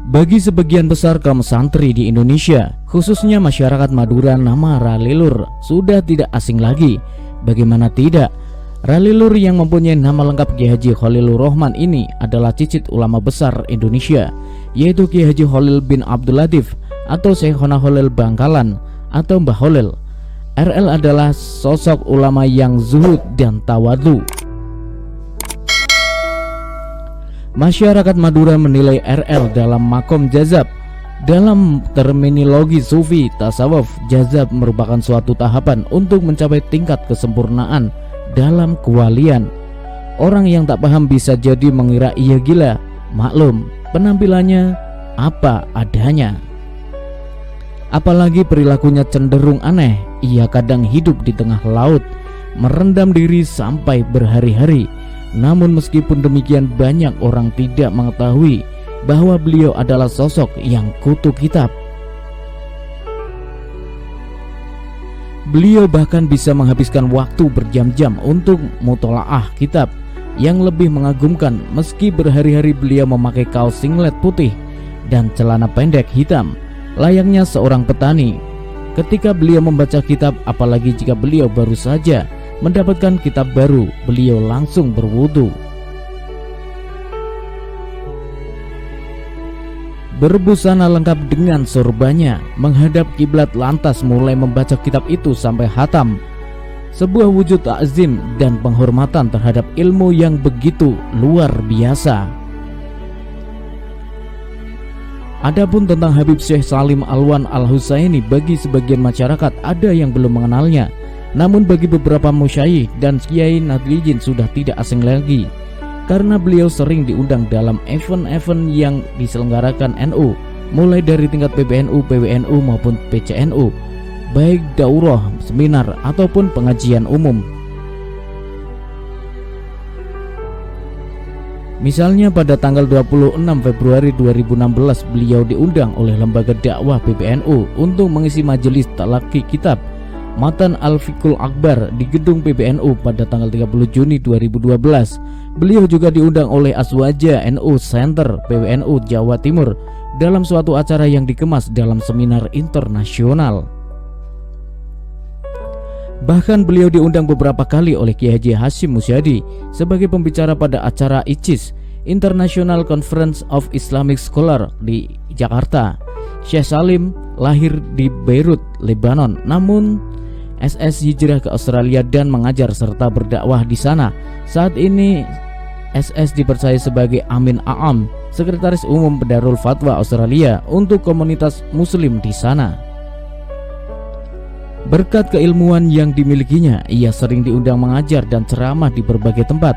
Bagi sebagian besar kaum santri di Indonesia, khususnya masyarakat Madura, nama Ralilur sudah tidak asing lagi. Bagaimana tidak, Ralilur yang mempunyai nama lengkap Kiai Haji Khalilur Rahman ini adalah cicit ulama besar Indonesia, yaitu Kiai Haji Khalil bin Abdul Latif atau Syekhona Khalil Bangkalan atau Mbah Khalil. RL adalah sosok ulama yang zuhud dan tawadhu. Masyarakat Madura menilai RL dalam makom jazab. Dalam terminologi sufi tasawuf, jazab merupakan suatu tahapan untuk mencapai tingkat kesempurnaan dalam kewalian. Orang yang tak paham bisa jadi mengira ia gila. Maklum, penampilannya apa adanya. Apalagi perilakunya cenderung aneh. Ia kadang hidup di tengah laut, merendam diri sampai berhari-hari. Namun meskipun demikian, banyak orang tidak mengetahui bahwa beliau adalah sosok yang kutu kitab. Beliau bahkan bisa menghabiskan waktu berjam-jam untuk mutolaah kitab. Yang lebih mengagumkan, meski berhari-hari beliau memakai kaos singlet putih dan celana pendek hitam layaknya seorang petani. Ketika beliau membaca kitab, apalagi jika beliau baru saja mendapatkan kitab baru, beliau langsung berwudu. Berbusana lengkap dengan sorbannya, menghadap kiblat lantas mulai membaca kitab itu sampai khatam. Sebuah wujud takzim dan penghormatan terhadap ilmu yang begitu luar biasa. Adapun tentang Habib Syekh Salim Alwan Al-Husaini, bagi sebagian masyarakat ada yang belum mengenalnya. Namun bagi beberapa musyayikh dan kiai nadliyin sudah tidak asing lagi, karena beliau sering diundang dalam event-event yang diselenggarakan NU, mulai dari tingkat PBNU, PWNU maupun PCNU, baik daurah, seminar ataupun pengajian umum. Misalnya pada tanggal 26 Februari 2016 beliau diundang oleh lembaga dakwah PBNU untuk mengisi majelis talaqi kitab Matan Al-Fiqhul Akbar di gedung PBNU pada tanggal 30 Juni 2012. Beliau juga diundang oleh Aswaja NU Center PWNU Jawa Timur dalam suatu acara yang dikemas dalam seminar internasional. Bahkan beliau diundang beberapa kali oleh Kiai Haji Hashim Musyadi sebagai pembicara pada acara ICIS, International Conference of Islamic Scholar di Jakarta. Syekh Salim lahir di Beirut, Lebanon, namun SS hijrah ke Australia dan mengajar serta berdakwah di sana. Saat ini SS dipercaya sebagai Amin A'am, Sekretaris Umum Darul Fatwa Australia untuk komunitas muslim di sana. Berkat keilmuan yang dimilikinya, ia sering diundang mengajar dan ceramah di berbagai tempat,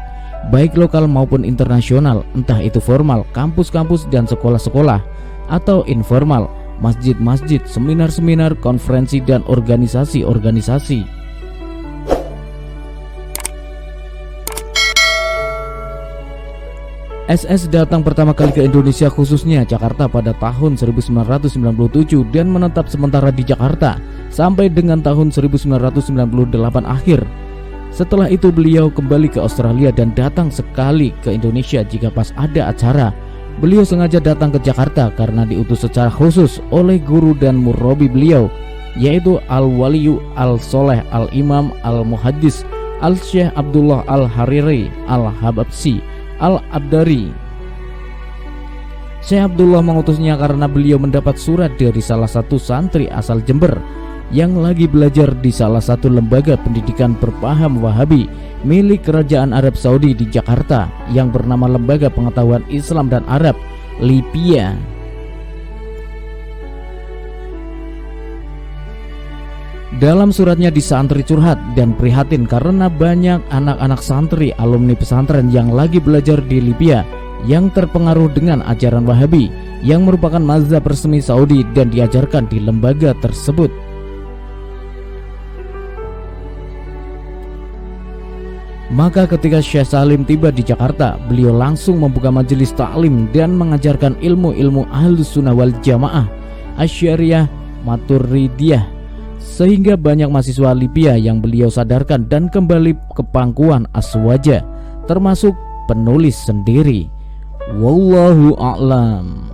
baik lokal maupun internasional, entah itu formal, kampus-kampus dan sekolah-sekolah, atau informal, masjid-masjid, seminar-seminar, konferensi, dan organisasi-organisasi. SS datang pertama kali ke Indonesia, khususnya Jakarta pada tahun 1997 dan menetap sementara di Jakarta sampai dengan tahun 1998 akhir. Setelah itu beliau kembali ke Australia dan datang sekali ke Indonesia jika pas ada acara. Beliau sengaja datang ke Jakarta karena diutus secara khusus oleh guru dan murabbi beliau, yaitu Al-Waliyu Al-Soleh Al-Imam Al-Muhaddis Al-Syekh Abdullah Al-Hariri Al-Hababsi Al-Abdari. Syekh Abdullah mengutusnya karena beliau mendapat surat dari salah satu santri asal Jember yang lagi belajar di salah satu lembaga pendidikan berpaham Wahabi milik Kerajaan Arab Saudi di Jakarta yang bernama Lembaga Pengetahuan Islam dan Arab Lipia. Dalam suratnya, di santri curhat dan prihatin karena banyak anak-anak santri alumni pesantren yang lagi belajar di Libya yang terpengaruh dengan ajaran Wahabi yang merupakan mazhab resmi Saudi dan diajarkan di lembaga tersebut. Maka ketika Syekh Salim tiba di Jakarta, beliau langsung membuka majelis taklim dan mengajarkan ilmu-ilmu Ahlus Sunnah wal Jamaah, Asy'ariyah, Maturidiyah, sehingga banyak mahasiswa Libya yang beliau sadarkan dan kembali ke pangkuan Aswaja, termasuk penulis sendiri. Wallahu a'lam.